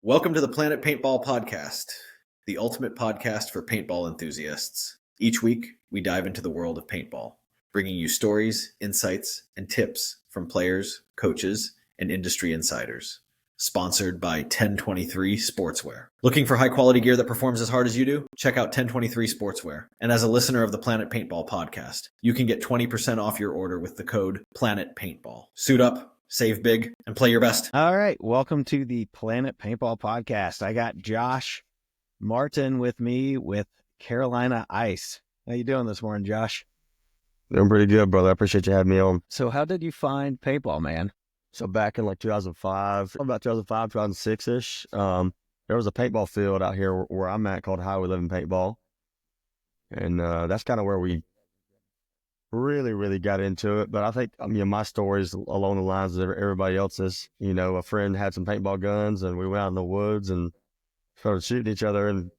Welcome to the Planet Paintball Podcast, the ultimate podcast for paintball enthusiasts. Each week, we dive into the world of paintball, bringing you stories, insights, and tips from players, coaches, and industry insiders. Sponsored by 1023 Sportswear. Looking for high-quality gear that performs as hard as you do? Check out 1023 Sportswear. And as a listener of the Planet Paintball Podcast, you can get 20% off your order with the code Planet Paintball. Suit up, save big, and play your best. All right, welcome to the Planet Paintball Podcast. I got Josh Martin with me with Carolina Ice. How you doing this morning, Josh? Doing pretty good, brother. I appreciate you having me on. So how did you find paintball, man? So back in like 2005, about 2005, 2006-ish, there was a paintball field out here where I'm at called Highway 11 Paintball. And that's kind of where we really got into it. But I think, my story is along the lines of everybody else's. You know, a friend had some paintball guns and we went out in the woods and started shooting each other and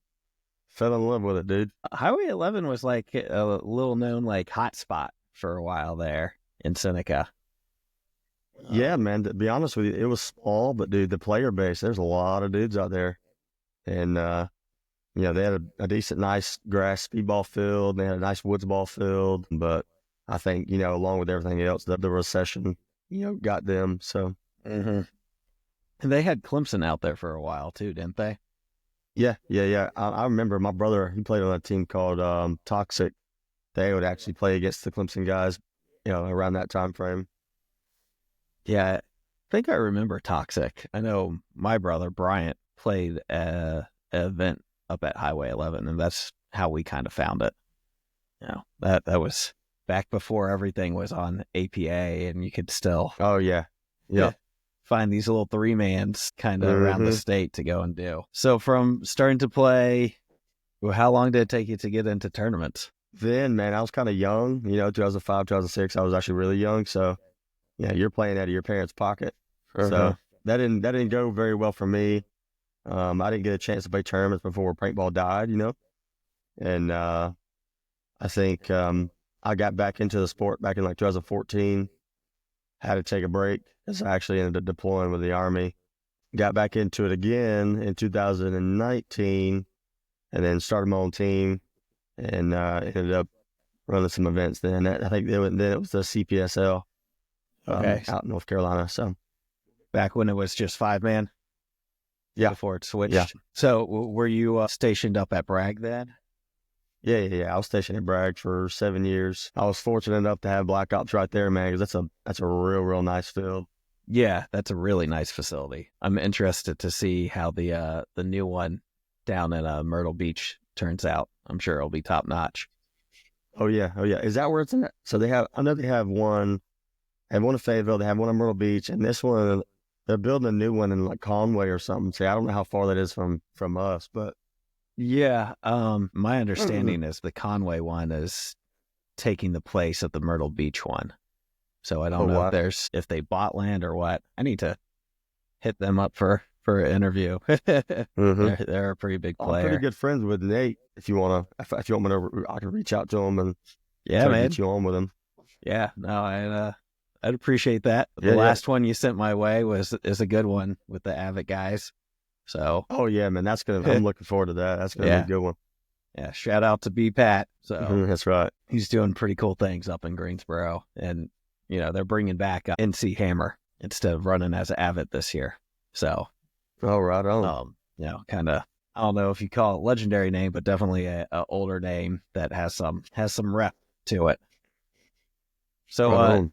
fell in love with it, dude. Highway 11 was like a little known like hot spot for a while there in Seneca. Yeah, man, to be honest with you, it was small, but dude, the player base, there's a lot of dudes out there. And, they had a decent, nice grass speedball field. They had a nice woods ball field. But I think, along with everything else, the recession, got them. So, And they had Clemson out there for a while too, didn't they? Yeah. I remember my brother, he played on a team called Toxic. They would actually play against the Clemson guys, around that time frame. Yeah, I think I remember Toxic. I know my brother, Bryant, played an event up at Highway 11, and that's how we kind of found it. That was back before everything was on APA, and you could still find these little three-mans kind of around the state to go and do. So from starting to play, how long did it take you to get into tournaments? Then, man, I was kind of young, 2005, 2006, I was actually really young, so yeah, you're playing out of your parents' pocket. So that didn't go very well for me. I didn't get a chance to play tournaments before paintball died, And I think I got back into the sport back in like 2014. Had to take a break because I actually ended up deploying with the Army. Got back into it again in 2019 and then started my own team and ended up running some events then. I think then it was the CPSL. Out in North Carolina. So back when it was just 5-man? Yeah. Before it switched? Yeah. So were you stationed up at Bragg then? Yeah. I was stationed at Bragg for 7 years. I was fortunate enough to have Black Ops right there, man, because that's a real nice field. Yeah, that's a really nice facility. I'm interested to see how the new one down in Myrtle Beach turns out. I'm sure it'll be top notch. Oh yeah. Is that where it's at? So I know they have one. They have one in Fayetteville, they have one in Myrtle Beach, and this one, they're building a new one in like Conway or something. See, I don't know how far that is from us, but yeah, my understanding is the Conway one is taking the place of the Myrtle Beach one. So I don't know if they bought land or what. I need to hit them up for an interview. They're a pretty big player. I'm pretty good friends with Nate. If you want me to, I can reach out to him and get you on with him. Yeah, no, I'd appreciate that. The last one you sent my way is a good one with the Avid guys. So. Oh yeah, man, I'm looking forward to that. That's gonna be a good one. Yeah, shout out to B Pat. So that's right. He's doing pretty cool things up in Greensboro, and they're bringing back NC Hammer instead of running as Avid this year. So. Oh, right on. Kind of. I don't know if you call it legendary name, but definitely a older name that has some rep to it. So.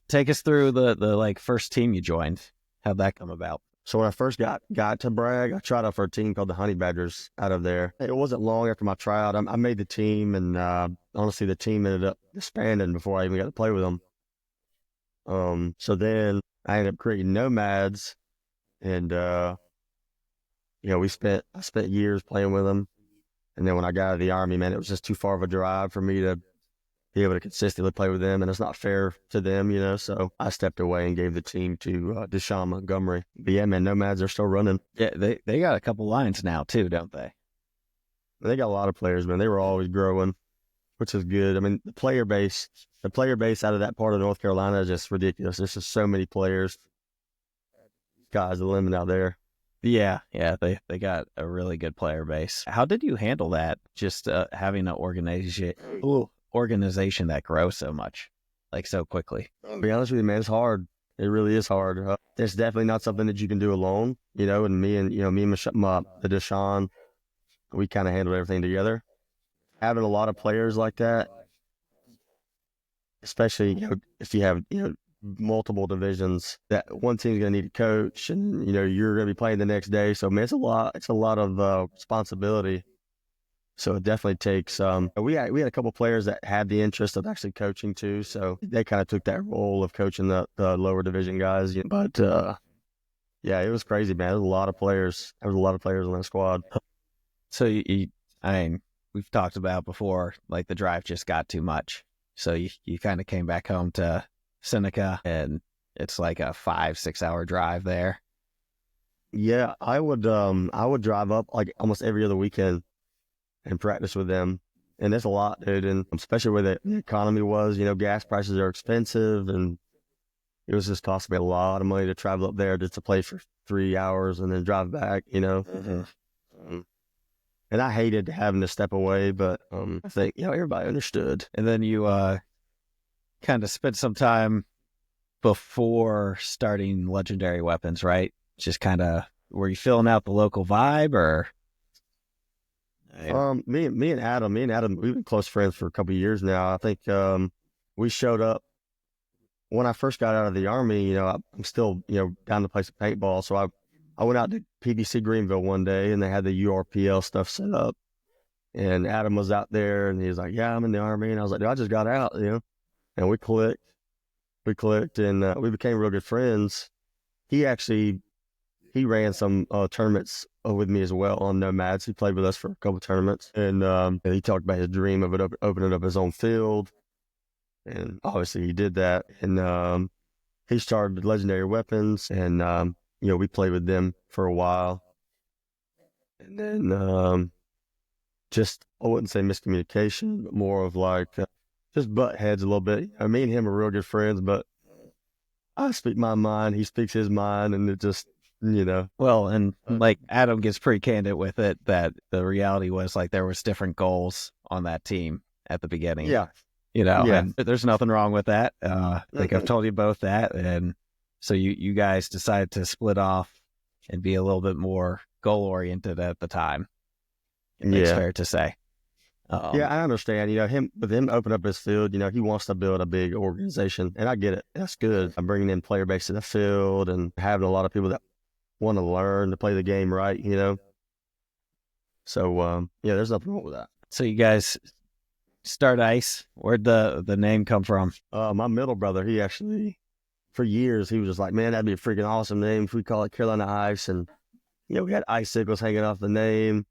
Take us through the like first team you joined. How'd that come about? So when I first got to Bragg, I tried out for a team called the Honey Badgers out of there. It wasn't long after my tryout. I made the team, and honestly, the team ended up disbanding before I even got to play with them. So then I ended up creating Nomads, and I spent years playing with them. And then when I got out of the Army, man, it was just too far of a drive for me to be able to consistently play with them, and it's not fair to them, so I stepped away and gave the team to Deshaun Montgomery. But yeah, man, Nomads are still running. Yeah, they got a couple lines now too, don't they? They got a lot of players, man. They were always growing, which is good. I mean, the player base out of that part of North Carolina is just ridiculous. There's just so many players. Sky's the limit out there. Yeah, they got a really good player base. How did you handle that? Just having an organization that grows so much, like so quickly. To be honest with you, man, it's hard. It really is hard. It's definitely not something that you can do alone, and me and the Deshaun, we kind of handled everything together. Having a lot of players like that, especially, if you have, multiple divisions, that one team's going to need a coach, and, you're going to be playing the next day. So, man, it's a lot of responsibility. So it definitely takes, we had a couple players that had the interest of actually coaching too. So they kind of took that role of coaching the lower division guys. But, yeah, it was crazy, man. There was a lot of players. There was a lot of players on that squad. So I mean, we've talked about before, like the drive just got too much. So you kind of came back home to Seneca, and it's like a 5-6 hour drive there. Yeah, I would drive up like almost every other weekend and practice with them. And that's a lot, dude. And especially where the economy was, gas prices are expensive, and it was just costing me a lot of money to travel up there just to play for 3 hours and then drive back, Mm-hmm. And I hated having to step away, but I think, everybody understood. And then you kind of spent some time before starting Legendary Weapons, right? Just kind of, were you filling out the local vibe, or? Me and Adam, we've been close friends for a couple of years now. I think we showed up when I first got out of the Army. I'm still down to play some paintball, so I went out to PBC Greenville one day, and they had the URPL stuff set up, and Adam was out there, and he was like, "Yeah, I'm in the Army," and I was like, "Dude, I just got out," and we clicked, and we became real good friends. He ran some tournaments with me as well on Nomads. He played with us for a couple of tournaments, and he talked about his dream of opening up his own field, and obviously he did that. And he started Legendary Weapons, and we played with them for a while, and then just, I wouldn't say miscommunication, but more of like just butt heads a little bit. Me and him are real good friends, but I speak my mind, he speaks his mind, and it just. Well, and like Adam gets pretty candid with it, that the reality was like there was different goals on that team at the beginning. Yeah. And there's nothing wrong with that. I think I've told you both that. And so you guys decided to split off and be a little bit more goal oriented at the time. It's fair to say. Yeah, I understand. Him opening up his field, he wants to build a big organization, and I get it. That's good. I'm bringing in player base to the field and having a lot of people that want to learn to play the game right, So, there's nothing wrong with that. So you guys start Ice. Where'd the name come from? My middle brother, he actually, for years, he was just like, man, that'd be a freaking awesome name if we call it Carolina Ice. And, we had icicles hanging off the name.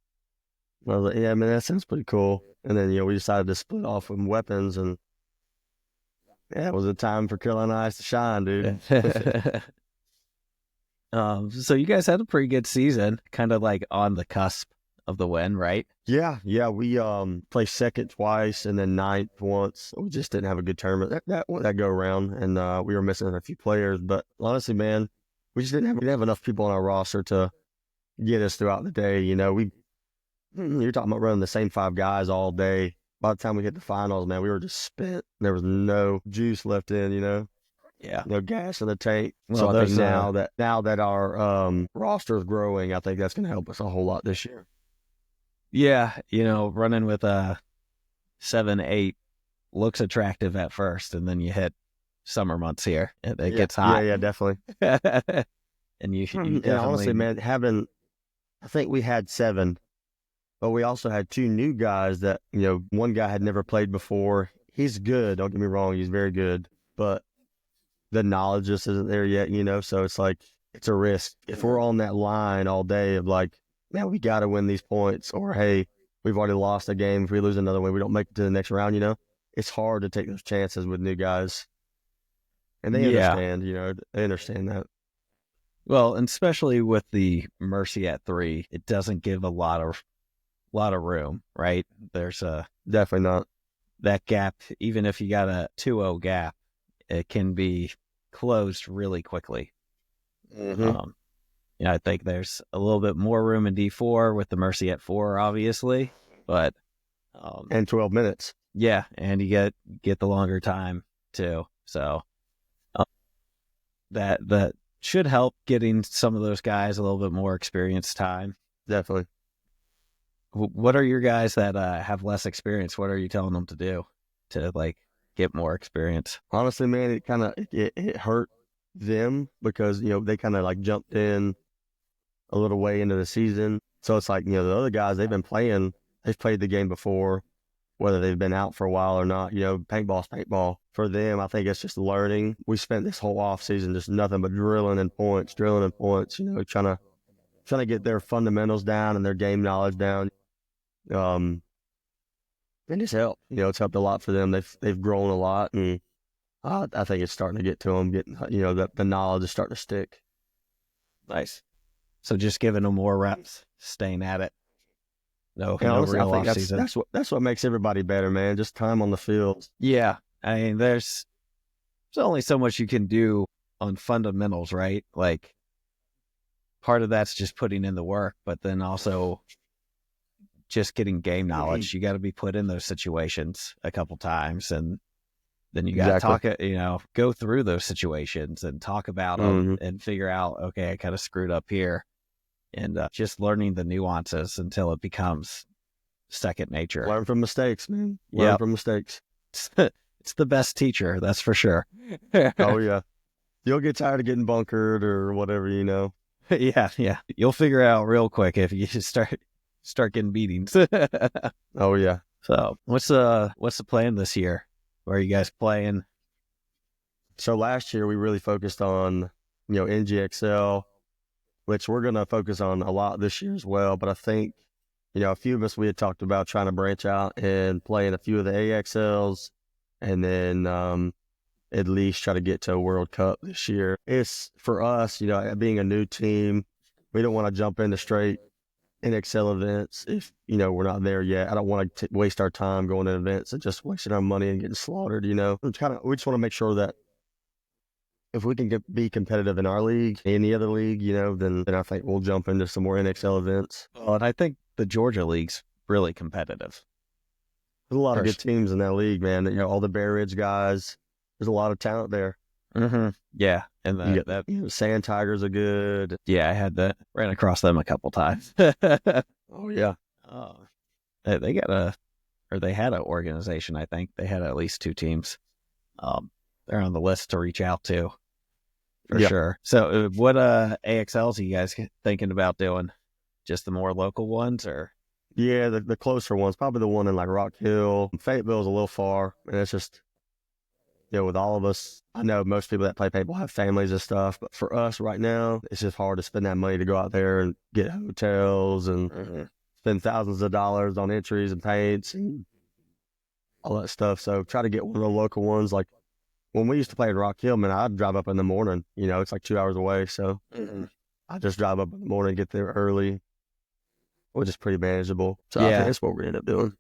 I was like, yeah, man, that sounds pretty cool. And then, we decided to split off with Weapons, and yeah, it was a time for Carolina Ice to shine, dude. So you guys had a pretty good season, kind of like on the cusp of the win, right? Yeah. We placed second twice and then ninth once. We just didn't have a good tournament that go around, and we were missing a few players. But honestly, man, we just didn't have enough people on our roster to get us throughout the day. You're talking about running the same 5 guys all day. By the time we hit the finals, man, we were just spent. There was no juice left in. Yeah. No gas in the tank. Well, so I think now that our roster is growing, I think that's going to help us a whole lot this year. Yeah, running with a 7-8 looks attractive at first, and then you hit summer months here, and it gets hot. Yeah, definitely. And you definitely... honestly, man, I think we had 7, but we also had 2 new guys that, one guy had never played before. He's good. Don't get me wrong. He's very good, but the knowledge just isn't there yet, so it's like, it's a risk. If we're on that line all day of like, man, we got to win these points, or hey, we've already lost a game. If we lose another one, we don't make it to the next round, it's hard to take those chances with new guys. And they understand, they understand that. Well, and especially with the Mercy at 3, it doesn't give a lot of room, right? There's definitely not that gap. Even if you got a 2-0 gap, it can be closed really quickly. Mm-hmm. I think there's a little bit more room in D4 with the Mercy at 4, obviously, but and 12 minutes. Yeah, and you get the longer time too. So that should help getting some of those guys a little bit more experience time. Definitely. What are your guys that have less experience? What are you telling them to do to like get more experience? Honestly, man, it kind of it hurt them because they kind of like jumped in a little way into the season. So it's like the other guys, they've played the game before, whether they've been out for a while or not. Paintball's paintball. For them, I think it's just learning. We spent this whole off season just nothing but drilling in points, trying to get their fundamentals down and their game knowledge down. And it's helped. It's helped a lot for them. They've grown a lot, and I think it's starting to get to them. Getting the knowledge is starting to stick. Nice. So just giving them more reps, staying at it. No honestly, real I think off season. That's what makes everybody better, man. Just time on the field. Yeah, I mean, there's only so much you can do on fundamentals, right? Like, part of that's just putting in the work, but then also just getting game knowledge. You got to be put in those situations a couple times, and then you got to talk, go through those situations and talk about them and figure out, okay, I kind of screwed up here, and just learning the nuances until it becomes second nature. Learn from mistakes, man. Learn from mistakes. It's the best teacher, that's for sure. Oh yeah, you'll get tired of getting bunkered or whatever, Yeah. You'll figure out real quick if you start getting beatings. Oh yeah. So what's the plan this year? Where are you guys playing? So last year we really focused on NGXL, which we're gonna focus on a lot this year as well. But I think a few of us, we had talked about trying to branch out and play in a few of the AXLs, and then at least try to get to a World Cup this year. It's for us, being a new team, we don't want to jump into straight NXL events if we're not there yet. I don't want to waste our time going to events and just wasting our money and getting slaughtered. We just want to make sure that if we can be competitive in our league, any other league, then I think we'll jump into some more NXL events. Well, and I think the Georgia League's really competitive. There's a lot of good teams in that league, man. All the Bear Ridge guys. There's a lot of talent there. Mm-hmm. Yeah, and that Sand Tigers are good. Yeah, I had that. Ran across them a couple times. Oh yeah. They had an organization. I think they had at least 2 teams. They're on the list to reach out to for sure. So, what AXLs are you guys thinking about doing? Just the more local ones, or? Yeah, the closer ones. Probably the one in like Rock Hill. Fayetteville's a little far, and it's just. With all of us, I know most people that play paintball have families and stuff, but for us right now, it's just hard to spend that money to go out there and get hotels and spend thousands of dollars on entries and paints and all that stuff. So try to get one of the local ones. Like when we used to play in Rock Hill, man, I'd drive up in the morning. It's like 2 hours away. So I just drive up in the morning, get there early, which is pretty manageable. So I think that's what we're going to end up doing.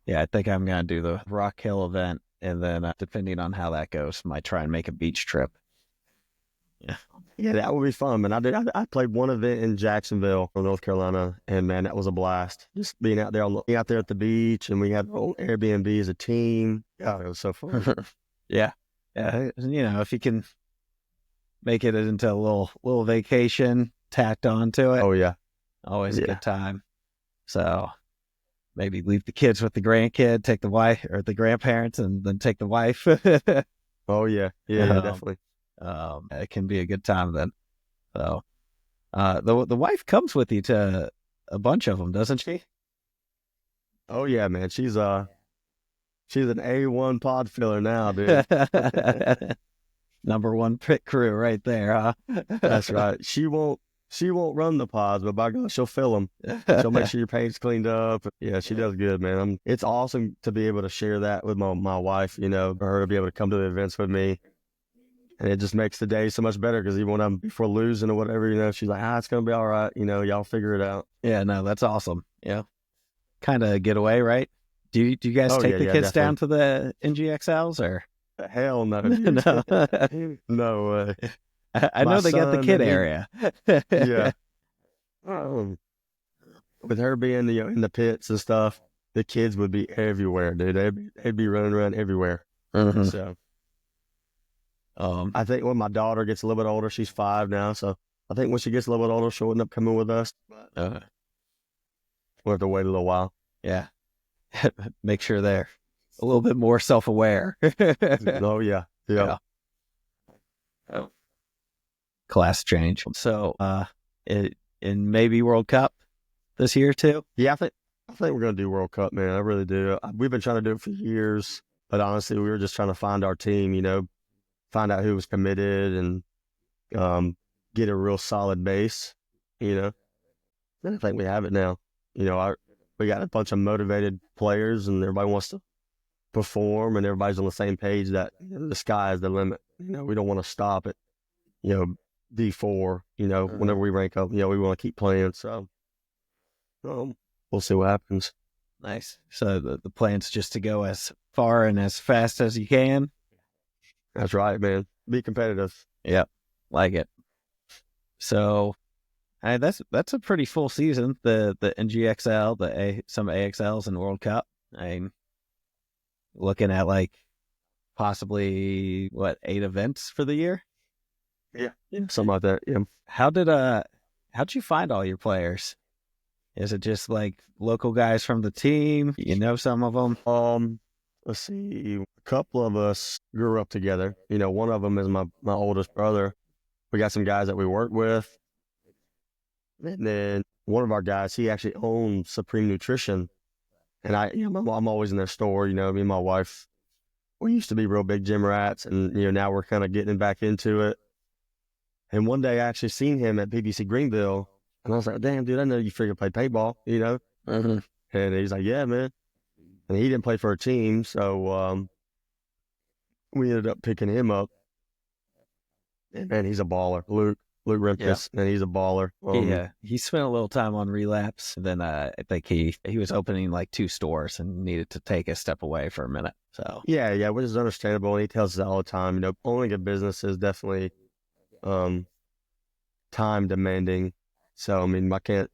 Yeah, I think I'm going to do the Rock Hill event. And then, depending on how that goes, might try and make a beach trip. Yeah, that would be fun, man. I played one event in Jacksonville, North Carolina, and man, that was a blast. Just being out there at the beach, and we had our own Airbnb as a team. Yeah, it was so fun. Yeah. If you can make it into a little vacation tacked onto it. Oh yeah, always a good time. So. Maybe leave the kids with the grandkid, take the wife or the grandparents, and then take the wife. Oh yeah, definitely. It can be a good time then. So, the wife comes with you to a bunch of them, doesn't she? Oh yeah, man. She's an A1 pod filler now, dude. Number 1 pit crew right there, huh? That's right. She won't run the pods, but by God, she'll fill them. She'll make sure your paint's cleaned up. Yeah, she does good, man. It's awesome to be able to share that with my wife, for her to be able to come to the events with me. And it just makes the day so much better because even when I'm before losing or whatever, she's like, it's going to be all right. Y'all figure it out. Yeah, no, that's awesome. Yeah. Kind of getaway, right? Do you guys take the kids down to the NGXLs or? Hell no. No. No way. I know they got the kid area. Yeah. With her being in the pits and stuff, the kids would be everywhere, dude. They'd be running around everywhere. Mm-hmm. So, I think when my daughter gets a little bit older, she's 5 now, so I think when she gets a little bit older, she'll end up coming with us. But we'll have to wait a little while. Yeah. Make sure they're a little bit more self-aware. Oh, yeah. Yeah. Oh. Class change. So, in maybe World Cup this year too? Yeah, I think we're going to do World Cup, man. I really do. We've been trying to do it for years, but honestly, we were just trying to find our team, find out who was committed and get a real solid base, And I think we have it now. We got a bunch of motivated players and everybody wants to perform and everybody's on the same page that the sky is the limit. We don't want to stop at, D4, whenever we rank up, we want to keep playing. So we'll see what happens. Nice. So the plan's just to go as far and as fast as you can. That's right, man. Be competitive. Yep. Like it. So that's a pretty full season. The NGXL, some AXLs and World Cup. I'm looking at possibly 8 events for the year? Yeah. Something like that. Yeah. How'd you find all your players? Is it just local guys from the team? Some of them? Let's see. A couple of us grew up together. One of them is my oldest brother. We got some guys that we work with. And then one of our guys, he actually owns Supreme Nutrition. And I'm always in their store. Me and my wife, we used to be real big gym rats. And, now we're kind of getting back into it. And one day I actually seen him at BBC Greenville. And I was like, damn, dude, I know you freaking play paintball, Mm-hmm. And he's like, yeah, man. And he didn't play for a team. So we ended up picking him up. And, man, he's a baller. Luke Remkus, and he's a baller. He spent a little time on Relapse. Then I think he was opening 2 stores and needed to take a step away for a minute. So yeah, which is understandable. And he tells us all the time, owning a business is definitely time demanding. So I can't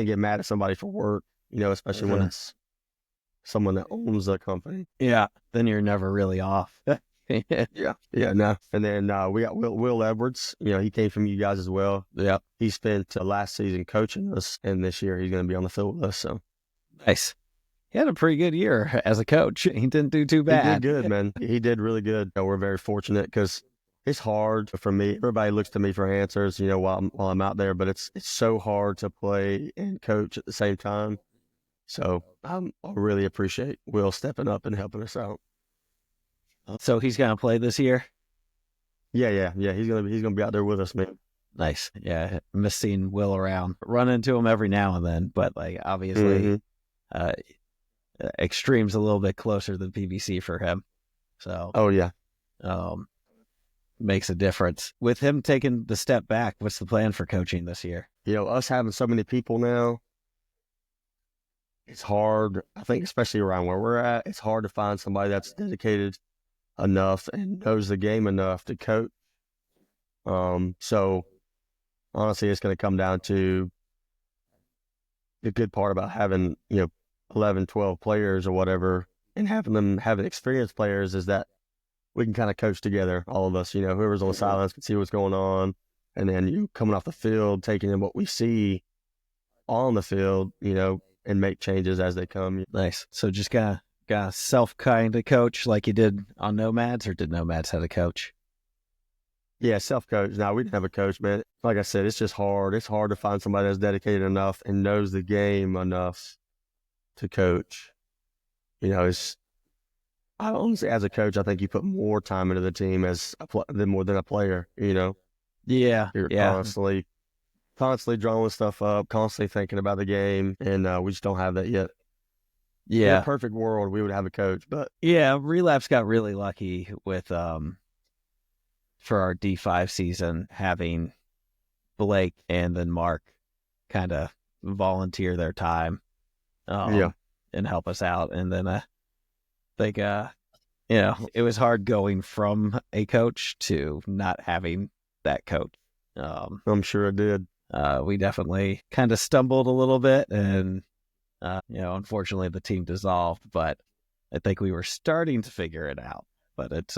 get mad at somebody for work, especially when it's someone that owns the company. Yeah, then you're never really off. Yeah, no. And then we got Will Edwards. He came from you guys as well. Yeah, he spent last season coaching us, and this year he's going to be on the field with us. So nice. He had a pretty good year as a coach. He didn't do too bad. He did good, man. He did really good. We're very fortunate because it's hard for me. Everybody looks to me for answers, while I'm out there, but it's so hard to play and coach at the same time. So I really appreciate Will stepping up and helping us out. So he's gonna play this year? Yeah. He's gonna be out there with us, man. Nice. Yeah, miss seeing Will around. Run into him every now and then, but obviously, Extreme's a little bit closer than PBC for him. So. Oh yeah. Makes a difference. With him taking the step back, what's the plan for coaching this year? Us having so many people now, it's hard. I think especially around where we're at, it's hard to find somebody that's dedicated enough and knows the game enough to coach. So honestly, it's going to come down to the good part about having, 11, 12 players or whatever, and having experienced players is that we can kind of coach together, all of us, whoever's on the sidelines can see what's going on. And then you coming off the field, taking in what we see on the field, and make changes as they come. Nice. So just got self kind of coach like you did on Nomads, or did Nomads have a coach? Yeah, self-coach. No, we didn't have a coach, man. Like I said, it's just hard. It's hard to find somebody that's dedicated enough and knows the game enough to coach. I honestly, as a coach, I think you put more time into the team than a player, Yeah. You're constantly drawing stuff up, constantly thinking about the game, and we just don't have that yet. Yeah. In a perfect world, we would have a coach, but yeah, Relapse got really lucky with for our D5 season having Blake and then Mark kind of volunteer their time, and help us out, and then I think it was hard going from a coach to not having that coach. I'm sure it did. We definitely kind of stumbled a little bit, and unfortunately the team dissolved, but I think we were starting to figure it out. But it's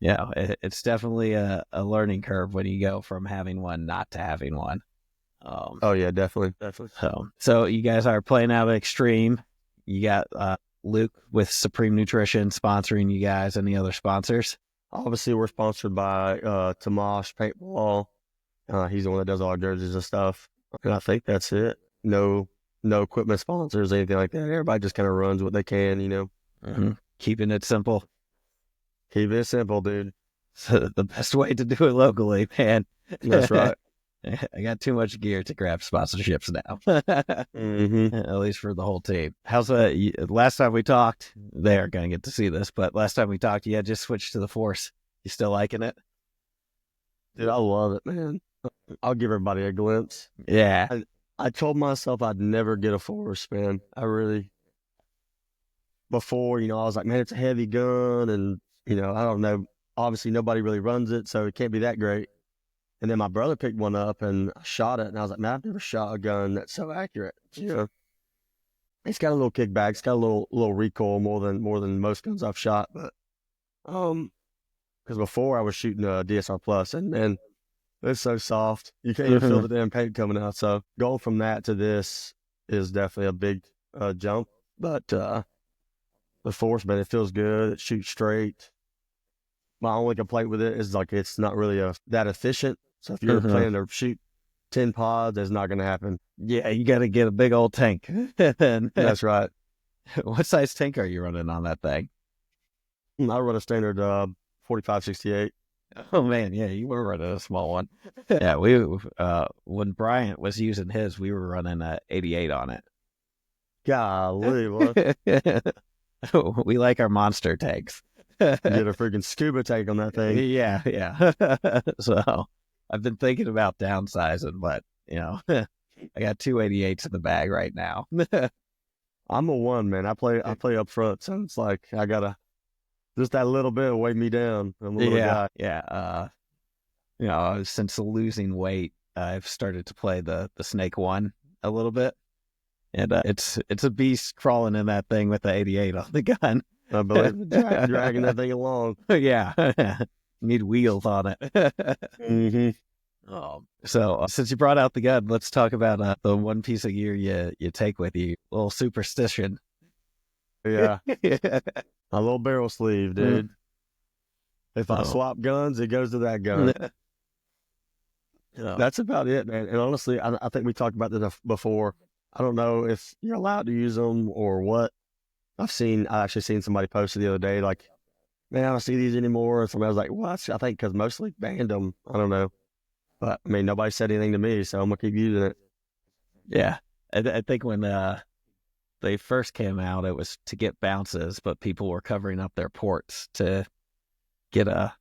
it's definitely a learning curve when you go from having one not to having one. Oh yeah, definitely. So you guys are playing out at Extreme. You got Luke with Supreme Nutrition sponsoring you guys. Any other sponsors? Obviously, we're sponsored by Tomash Paintball. He's the one that does all our jerseys and stuff. And I think that's it. No equipment sponsors, anything like that. Everybody just kind of runs what they can, Mm-hmm. Keeping it simple. Keep it simple, dude. So the best way to do it locally, man. That's right. I got too much gear to grab sponsorships now. Mm-hmm. At least for the whole team. How's last time we talked? They aren't going to get to see this, but last time we talked, you had just switched to the Force. You still liking it? Dude, I love it, man. I'll give everybody a glimpse. Yeah. I told myself I'd never get a Force, man. Before, I was like, man, it's a heavy gun, and, I don't know. Obviously, nobody really runs it, so it can't be that great. And then my brother picked one up, and I shot it, and I was like, man, I've never shot a gun that's so accurate. It's got a little kickback. It's got a little recoil more than most guns I've shot. But because before I was shooting a DSR Plus, and man, it's so soft. You can't even feel the damn paint coming out. So going from that to this is definitely a big jump. But the Force, man, it feels good. It shoots straight. My only complaint with it is like it's not really that efficient. So if you're planning to shoot 10 pods, that's not going to happen. Yeah, you got to get a big old tank. That's right. What size tank are you running on that thing? I run a standard 45-68. Oh man, yeah, you were running a small one. Yeah, we when Bryant was using his, we were running a 88 on it. Golly, what? We like our monster tanks. Get a freaking scuba tank on that thing. Yeah. So I've been thinking about downsizing, but I got 2 88s in the bag right now. I'm a one, man. I play up front, so it's like I gotta just that little bit weigh me down. I'm a little guy. Yeah. Since losing weight, I've started to play the Snake One a little bit, and it's a beast crawling in that thing with the 88 on the gun. I believe dragging that thing along. Yeah, need wheels on it. Mm-hmm. So since you brought out the gun, let's talk about the one piece of gear you take with you. A little superstition. Yeah. A little barrel sleeve, dude. If I swap guns, it goes to that gun. That's about it, man. And honestly, I think we talked about this before. I don't know if you're allowed to use them or what. I actually seen somebody post it the other day, like, man, I don't see these anymore. And somebody was like, what? I think because mostly banned them. I don't know. But, I mean, nobody said anything to me, so I'm going to keep using it. Yeah. I think when they first came out, it was to get bounces, but people were covering up their ports to get a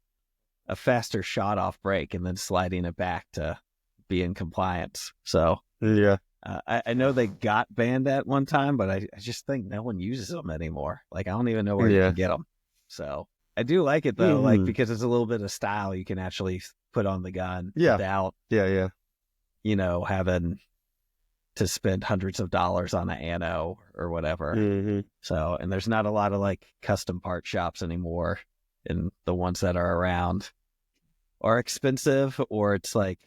faster shot off break and then sliding it back to be in compliance. So, yeah. I know they got banned at one time, but I just think no one uses them anymore. Like, I don't even know where you can get them. So I do like it though, like because it's a little bit of style you can actually put on the gun without, having to spend hundreds of dollars on an anno or whatever. Mm-hmm. So, and there's not a lot of like custom part shops anymore, and the ones that are around are expensive, or it's like,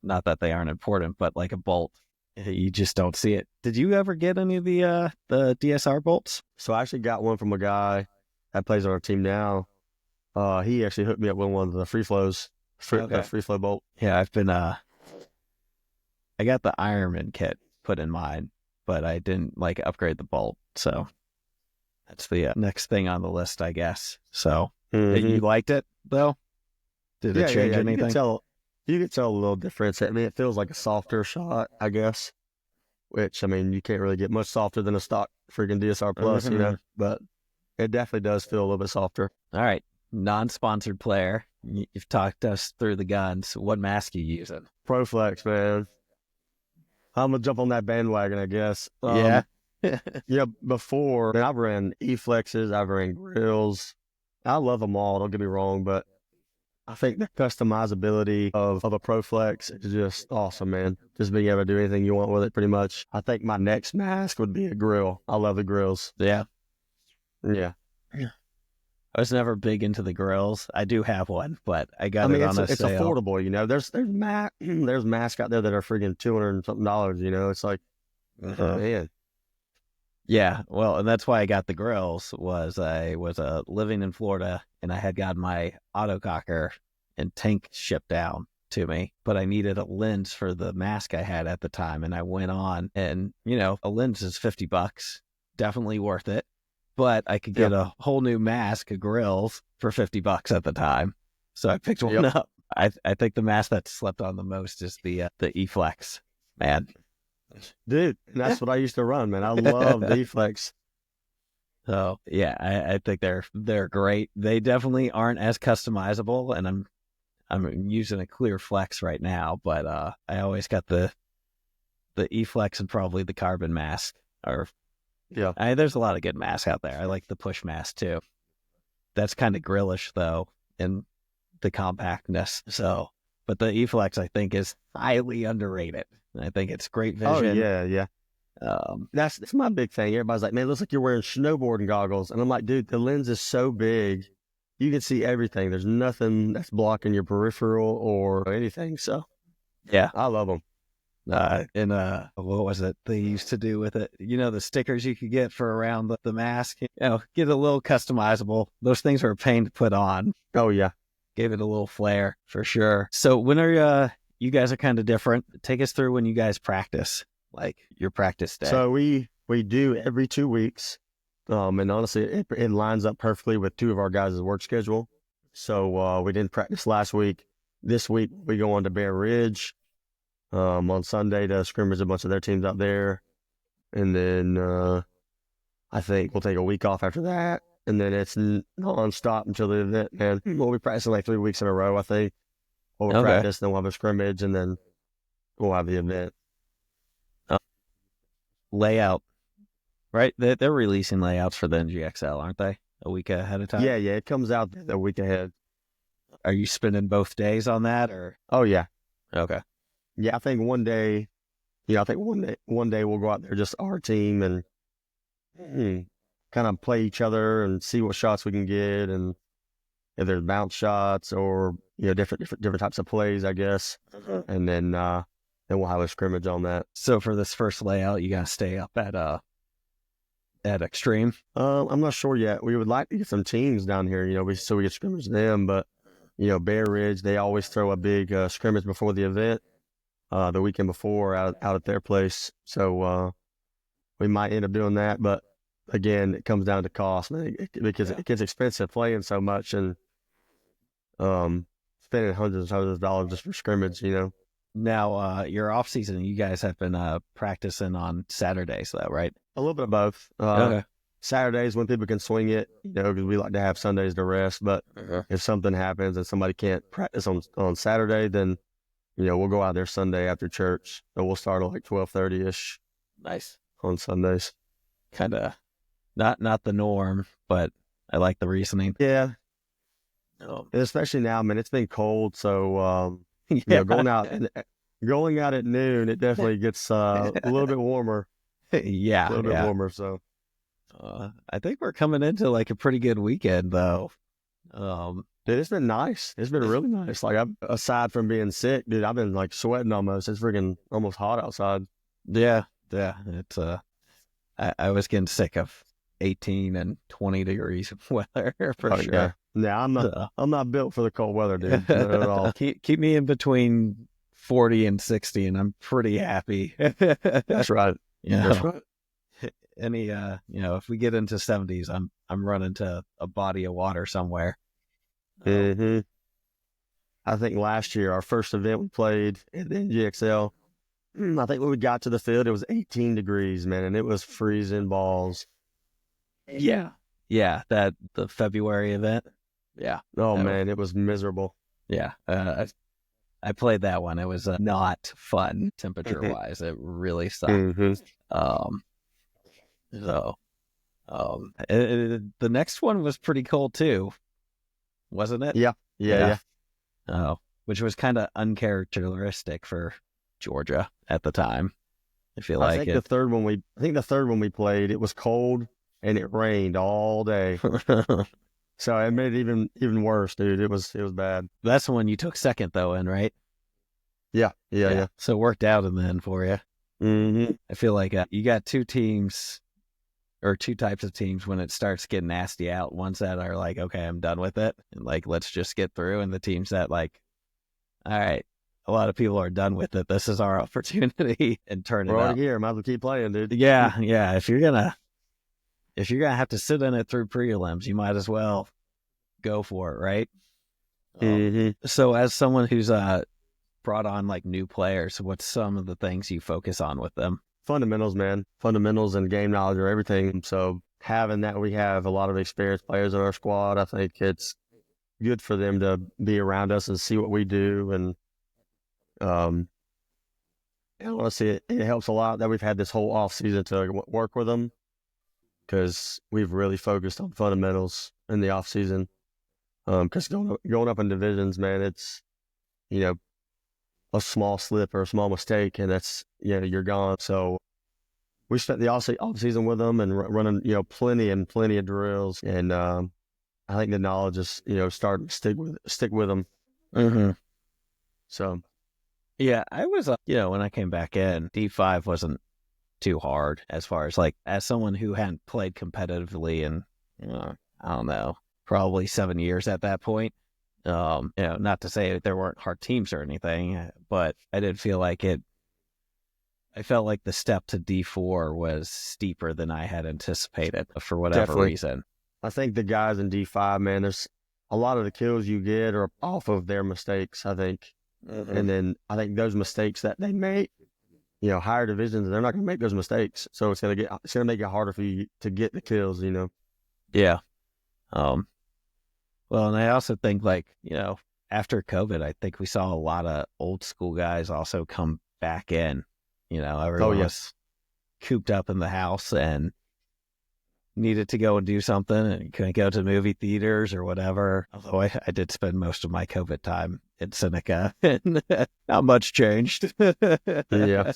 not that they aren't important, but like a bolt, you just don't see it. Did you ever get any of the DSR bolts? So I actually got one from a guy that plays on our team now. He actually hooked me up with one of the free flows, free flow bolt. Yeah, I've been, I got the Ironman kit put in mine, but I didn't like upgrade the bolt. So that's the next thing on the list, I guess. So you liked it though? Did it change anything? You could tell a little difference. I mean, it feels like a softer shot, I guess, which, I mean, you can't really get much softer than a stock freaking DSR Plus, but it definitely does feel a little bit softer. All right. Non-sponsored player. You've talked us through the guns. What mask are you using? ProFlex, man. I'm going to jump on that bandwagon, I guess. Before, man, I've ran E-Flexes, I've ran grills. I love them all, don't get me wrong, but I think the customizability of a Pro Flex is just awesome, man. Just being able to do anything you want with it, pretty much. I think my next mask would be a grill. I love the grills. Yeah. Yeah. I was never big into the grills. I do have one, but I got it on a it's sale. affordable, you know. There's masks out there that are freaking $200 and something, you know. It's like, man. Yeah, well, and that's why I got the grills. I was living in Florida, and I had got my autococker and tank shipped down to me, but I needed a lens for the mask I had at the time, and I went on, and a lens is $50, definitely worth it. But I could get a whole new mask of grills for $50 at the time, so I picked one up. I think the mask that slept on the most is the E-Flex, man. Dude, that's what I used to run, man. I love the E-Flex. So yeah, I think they're great. They definitely aren't as customizable, and I'm using a clear flex right now, but I always got the E-Flex and probably the carbon mask. There's a lot of good masks out there. I like the push mask too. That's kind of grillish though, in the compactness. So, but the E-Flex I think is highly underrated. I think it's great vision. Oh yeah. That's my big thing. Everybody's like, man, it looks like you're wearing snowboarding goggles. And I'm like, dude, the lens is so big. You can see everything. There's nothing that's blocking your peripheral or anything. So, yeah, I love them. What was it they used to do with it? The stickers you could get for around the mask, get a little customizable. Those things are a pain to put on. Oh, yeah. Gave it a little flair for sure. So when are you guys are kind of different. Take us through when you guys practice, like your practice day. So we do every 2 weeks. And honestly, it lines up perfectly with two of our guys' work schedule. So we didn't practice last week. This week we go on to Bear Ridge on Sunday to scrimmage a bunch of their teams out there. And then I think we'll take a week off after that. And then it's nonstop until the event, man. We'll be practicing like 3 weeks in a row, I think. We'll practice, then we'll have a scrimmage, and then we'll have the event. Layout, right? They're releasing layouts for the NGXL, aren't they? A week ahead of time? Yeah, it comes out a week ahead. Are you spending both days on that, or? Oh, yeah. Okay. Yeah, I think one day we'll go out there, just our team, and kind of play each other and see what shots we can get, and if there's bounce shots or different types of plays, I guess. And then we'll have a scrimmage on that. So for this first layout, you gotta stay up at Extreme. I'm not sure yet. We would like to get some teams down here, so we can scrimmage them. But Bear Ridge, they always throw a big scrimmage before the event, the weekend before out at their place. So we might end up doing that. But again, it comes down to cost, man, because it gets expensive playing so much and spending hundreds of dollars just for scrimmage, Now, your off season, you guys have been practicing on Saturdays, though, right? A little bit of both. Okay. Saturdays when people can swing it, because we like to have Sundays to rest. But if something happens and somebody can't practice on Saturday, then we'll go out there Sunday after church. So we'll start at like 12:30ish. Nice on Sundays. Kind of not the norm, but I like the reasoning. Yeah. And especially now, man, it's been cold, so going out at noon, it definitely gets a little bit warmer. Yeah, a little bit warmer. So I think we're coming into like a pretty good weekend, though. Dude, it's been nice. It's been really nice. Like, aside from being sick, dude, I've been like sweating almost. It's freaking almost hot outside. Yeah. It's I was getting sick of 18 and 20 degrees of weather for sure. Yeah, I'm not built for the cold weather, dude. Not at all. Keep me in between 40 and 60, and I'm pretty happy. That's right. That's right. Any if we get into 70s, I'm running to a body of water somewhere. I think last year our first event we played at the NGXL, I think when we got to the field it was 18 degrees, man, and it was freezing balls. Yeah, that the February event. Yeah. Oh man, it was miserable. Yeah. I played that one. It was not fun temperature wise. It really sucked. The next one was pretty cold too, wasn't it? Yeah. which was kind of uncharacteristic for Georgia at the time. I feel I like think the third one we played, it was cold and it rained all day. So it made it even worse, dude. It was bad. That's the one you took second though in, right? Yeah. So it worked out in the end for you. Mm-hmm. I feel like you got two teams or two types of teams when it starts getting nasty out. Ones that are like, okay, I'm done with it, and like, let's just get through. And the teams that like, all right, a lot of people are done with it. This is our opportunity, and turn it up. We're already here. Might as well keep playing, dude. Yeah. If you're gonna have to sit in it through prelims, you might as well go for it, right? Mm-hmm. So, as someone who's brought on like new players, what's some of the things you focus on with them? Fundamentals, man. Fundamentals and game knowledge are everything. So having that, we have a lot of experienced players in our squad. I think it's good for them to be around us and see what we do. And honestly, it helps a lot that we've had this whole off season to work with them, because we've really focused on fundamentals in the off season. Because going up in divisions, man, it's a small slip or a small mistake, and that's you're gone. So we spent the off season with them and running plenty of drills, and I think the knowledge is starting to stick with them. Mm-hmm. So yeah, I was when I came back in, D5 wasn't too hard as far as like, as someone who hadn't played competitively in I don't know, probably 7 years at that point. Not to say that there weren't hard teams or anything, but I did feel like I felt like the step to D4 was steeper than I had anticipated for whatever reason. I think the guys in D5, man, there's a lot of the kills you get are off of their mistakes, I think. Mm-hmm. And then I think those mistakes that they make, higher divisions, they're not going to make those mistakes. So it's going to make it harder for you to get the kills, Yeah. Well, and I also think like, after COVID, I think we saw a lot of old school guys also come back in. Everyone was cooped up in the house and needed to go and do something and couldn't go to movie theaters or whatever. Although I did spend most of my COVID time in Seneca and not much changed. Yeah.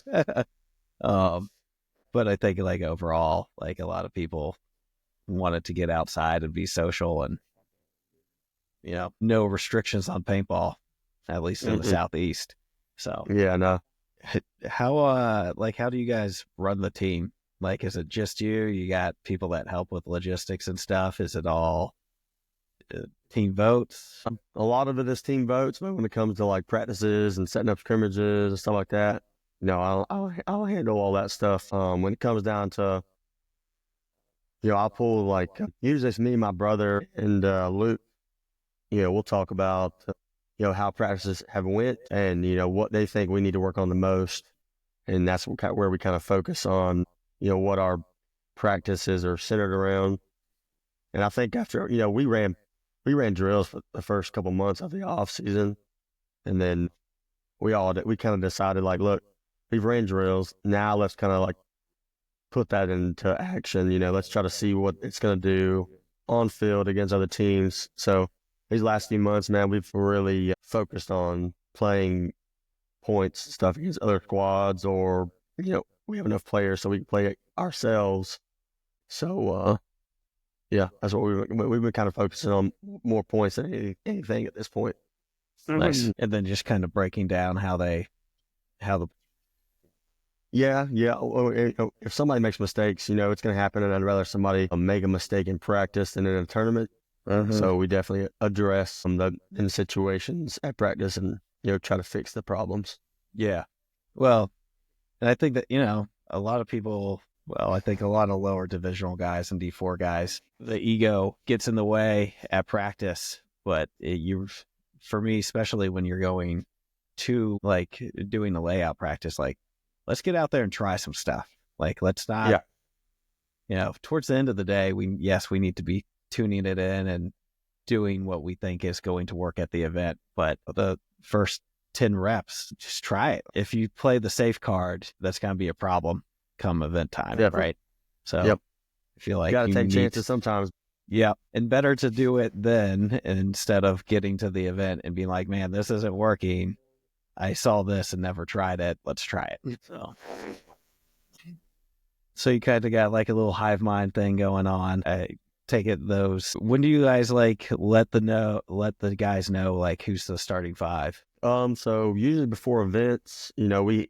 But I think like overall, like a lot of people wanted to get outside and be social, and no restrictions on paintball, at least in the Southeast. So yeah, no. How do you guys run the team? Like, is it just you? You got people that help with logistics and stuff? Is it all team votes? A lot of it is team votes, but when it comes to like practices and setting up scrimmages and stuff like that, I'll handle all that stuff. When it comes down to, I'll pull like usually it's me, my brother, and Luke. We'll talk about how practices have went and what they think we need to work on the most, and that's where we kind of focus on what our practices are centered around. And I think after we ran drills for the first couple months of the off season, and then we kind of decided like, look, we've ran drills, now let's kind of like put that into action. Let's try to see what it's going to do on field against other teams. So these last few months, man, we've really focused on playing points and stuff against other squads, or we have enough players so we can play it ourselves. So yeah, that's what we've been kind of focusing on, more points than anything at this point. Nice. And then just kind of breaking down how the Yeah. If somebody makes mistakes, it's going to happen, and I'd rather somebody make a mistake in practice than in a tournament. So we definitely address some of the situations at practice and try to fix the problems. Yeah. Well, and I think that a lot of people. Well, I think a lot of lower divisional guys and D4 guys, the ego gets in the way at practice. But for me, especially when you're going to like doing the layout practice, like let's get out there and try some stuff. Like let's not, towards the end of the day, we need to be tuning it in and doing what we think is going to work at the event. But the first 10 reps, just try it. If you play the safe card, that's going to be a problem come event time, right? So I feel like you got to take chances sometimes. Yeah, and better to do it then instead of getting to the event and being like, man, this isn't working. I saw this and never tried it. Let's try it. So you kind of got like a little hive mind thing going on. I take it those. When do you guys like let the guys know like who's the starting five? So usually before events, we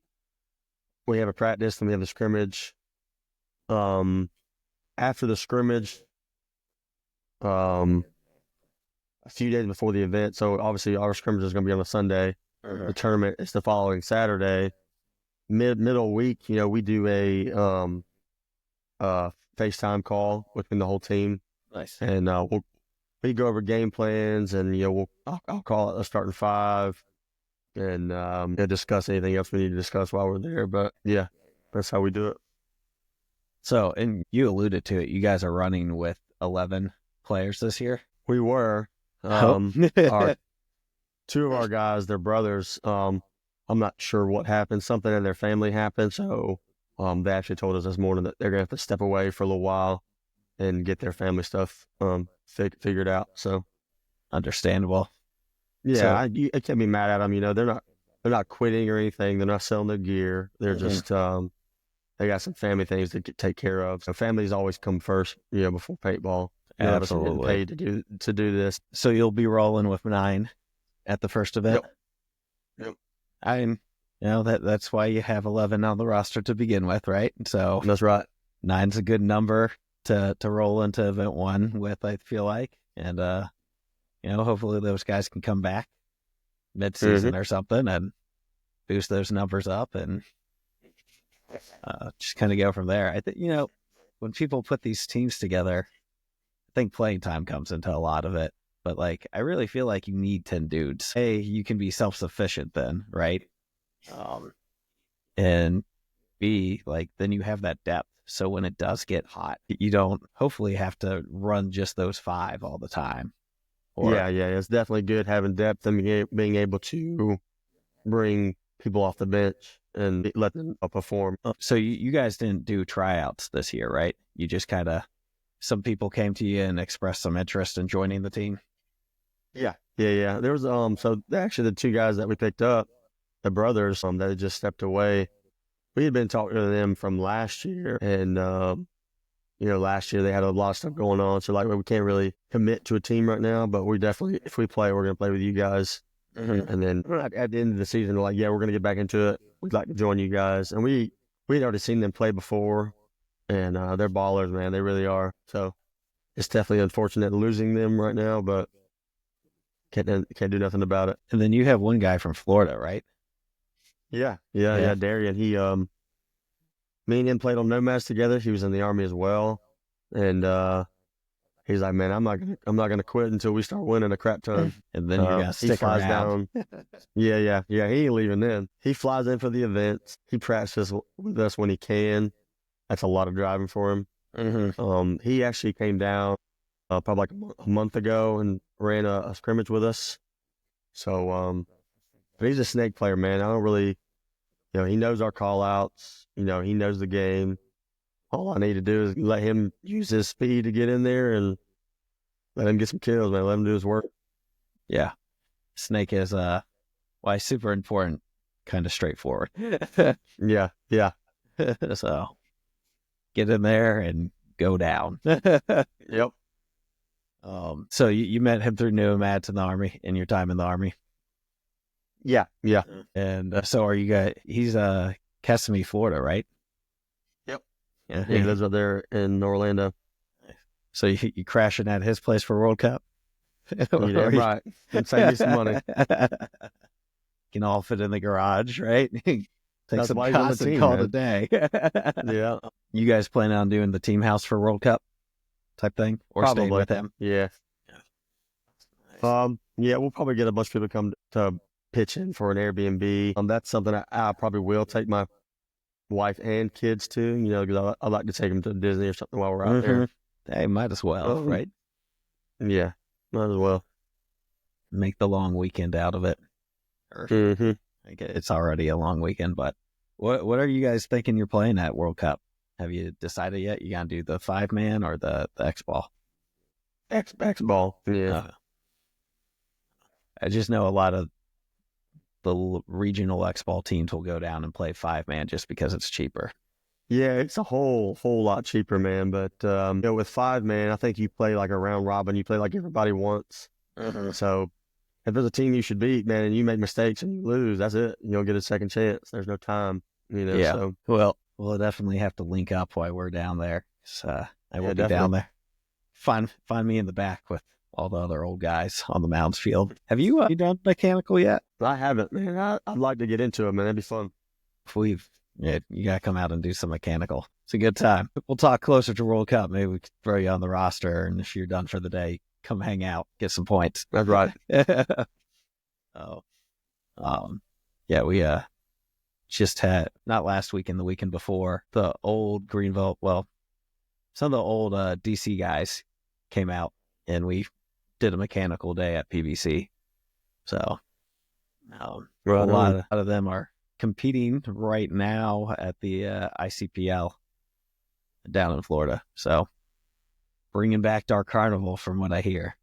have a practice and we have a scrimmage. After the scrimmage, a few days before the event. So obviously our scrimmage is going to be on a Sunday. The tournament is the following Saturday. Middle week, we do a FaceTime call within the whole team. Nice. And we go over game plans, and I'll call it the starting five, and discuss anything else we need to discuss while we're there. But yeah, that's how we do it. So, and you alluded to it, you guys are running with 11 players this year. We were. Two of our guys, they're brothers. I'm not sure what happened. Something in their family happened. So they actually told us this morning that they're going to have to step away for a little while and get their family stuff figured out. So understandable. Yeah, I can't be mad at them. They're not quitting or anything. They're not selling their gear. They're just they got some family things to take care of. So families always come first, before paintball. Absolutely. Paid to do this. So you'll be rolling with 9 at the first event. Yep. That's why you have 11 on the roster to begin with, right? So that's right. 9's a good number to roll into event 1 with, I feel like. And hopefully those guys can come back mid-season or something and boost those numbers up and just kind of go from there. I think, when people put these teams together, I think playing time comes into a lot of it. But, I really feel like you need 10 dudes. A, you can be self-sufficient then, right? And B, then you have that depth. So when it does get hot, you don't hopefully have to run just those 5 all the time. Yeah. It's definitely good having depth and being able to bring people off the bench and let them perform. So you guys didn't do tryouts this year, right? You just kind of, some people came to you and expressed some interest in joining the team? Yeah. There was, so actually the 2 guys that we picked up, the brothers, that had just stepped away. We had been talking to them from last year, and, last year they had a lot of stuff going on. So, we can't really commit to a team right now, but we definitely, if we play, we're going to play with you guys. And then at the end of the season, we're we're going to get back into it. We'd like to join you guys. And we'd already seen them play before, and they're ballers, man. They really are. So it's definitely unfortunate losing them right now, but can't do nothing about it. And then you have one guy from Florida, right? Yeah, Darian. He, me and him played on Nomads together. He was in the Army as well, and he's like, man, I'm not gonna quit until we start winning a crap ton. And then you're gonna stick around. Yeah. He ain't leaving then. He flies in for the events. He practices with us when he can. That's a lot of driving for him. He actually came down probably a month ago and ran a scrimmage with us. So, but he's a snake player, man. I don't really, he knows our call outs. He knows the game. All I need to do is let him use his speed to get in there and let him get some kills, man. Let him do his work. Yeah. Snake is, super important, kind of straightforward. Yeah. So get in there and go down. Yep. So you met him through Nomads in the Army, in your time in the Army? Yeah. And so are you guys, he's Kissimmee, Florida, right? Yep. Yeah, he lives up there in Orlando. So you crashing at his place for World Cup? Right. Can save me some money. Can all fit in the garage, right? Take That's some why he's on the cots and team, call man. it a day. Yeah. You guys plan on doing the team house for World Cup type thing? Or staying Probably with him? Yeah. Yeah, we'll probably get a bunch of people come to pitch in for an Airbnb. That's something I probably will take my wife and kids to, because I like to take them to Disney or something while we're out there. Hey, might as well, right? Yeah, might as well. Make the long weekend out of it. It's already a long weekend, but what are you guys thinking you're playing at World Cup? Have you decided yet? You gonna do the 5-man or the X-ball? X ball. Yeah. I just know a lot of the regional X ball teams will go down and play 5-man just because it's cheaper. Yeah, it's a whole lot cheaper, man. But with 5-man, I think you play like a round robin. You play like everybody once. So if there's a team you should beat, man, and you make mistakes and you lose, that's it. You don't get a second chance. There's no time. Yeah. So. Well, we'll definitely have to link up while we're down there. I will be definitely down there. Find me in the back with all the other old guys on the Mounds field. Have you done mechanical yet? I haven't, man. I'd like to get into it, man. That'd be fun. You gotta come out and do some mechanical. It's a good time. We'll talk closer to World Cup. Maybe we could throw you on the roster, and if you're done for the day, come hang out, get some points. That's right. We just had, not last weekend, the weekend before, the old Greenville, some of the old DC guys came out, and we did a mechanical day at PBC. So a lot of them are competing right now at the ICPL down in Florida. So bringing back Dark Carnival from what I hear.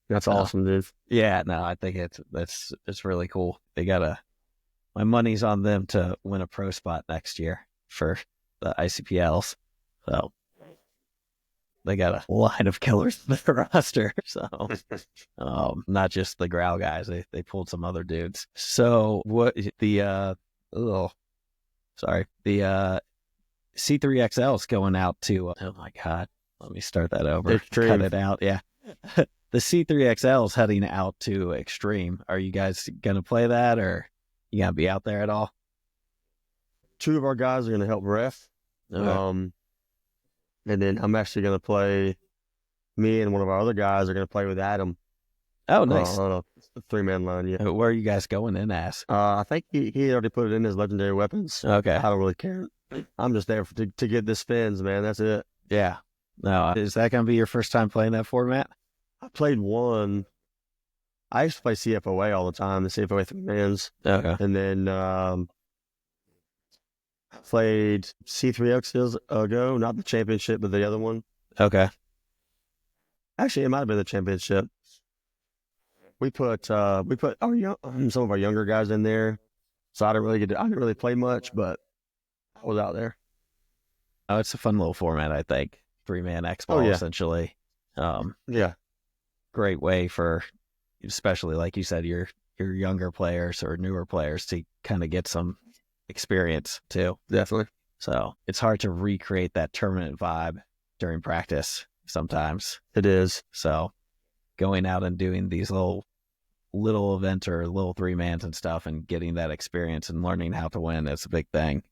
That's awesome, dude. Yeah, no, I think it's really cool. My money's on them to win a pro spot next year for the ICPLs. So they got a line of killers in their roster. So not just the Growl guys. They pulled some other dudes. So what the C3XL's going out to oh my God. Let me start that over. Extreme. Cut it out. Yeah. The C3XL's heading out to Extreme. Are you guys gonna play that, or you gonna be out there at all? 2 of our guys are gonna help ref. Okay. And then I'm actually going to play, me and one of our other guys are going to play with Adam. Oh, nice. On a 3-man line, yeah. Where are you guys going in as? I think he already put it in his legendary weapons. Okay. I don't really care. I'm just there to get the spins, man. That's it. Yeah. No, is that going to be your first time playing that format? I played one. I used to play CFOA all the time, the CFOA 3-mans. Okay. And then played C3X ago, not the championship, but the other one. Okay. Actually, it might have been the championship. We put some of our younger guys in there, so I didn't really play much, but I was out there. Oh, it's a fun little format, I think. 3-man X-ball, essentially. Yeah. Great way for, especially like you said, your younger players or newer players to kind of get some experience too. Definitely. So it's hard to recreate that tournament vibe during practice sometimes. It is. So going out and doing these little events or little 3-mans and stuff and getting that experience and learning how to win is a big thing.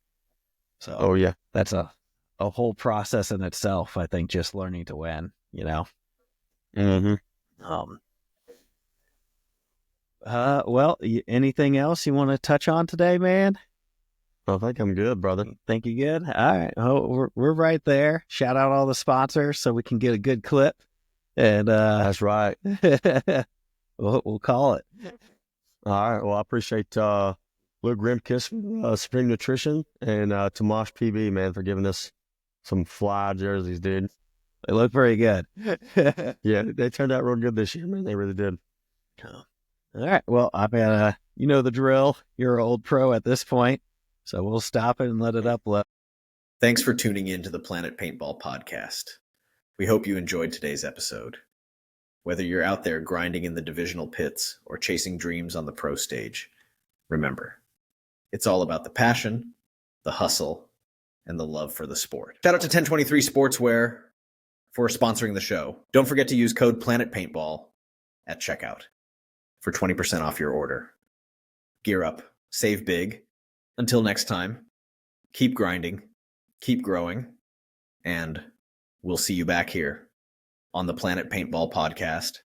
So that's a whole process in itself, I think, just learning to win, anything else you want to touch on today, man? I think I'm good, brother. Think you good? All right. Oh, we're right there. Shout out all the sponsors so we can get a good clip. And that's right. we'll call it. All right. Well, I appreciate Luke Grimkiss, Supreme Nutrition, and Tomash PB, man, for giving us some fly jerseys, dude. They look very good. Yeah, they turned out real good this year, man. They really did. All right. Well, I mean, you know the drill. You're an old pro at this point. So we'll stop it and let it upload. Thanks for tuning in to the Planet Paintball Podcast. We hope you enjoyed today's episode. Whether you're out there grinding in the divisional pits or chasing dreams on the pro stage, remember, it's all about the passion, the hustle, and the love for the sport. Shout out to 1023 Sportswear for sponsoring the show. Don't forget to use code Planet Paintball at checkout for 20% off your order. Gear up, save big. Until next time, keep grinding, keep growing, and we'll see you back here on the Planet Paintball Podcast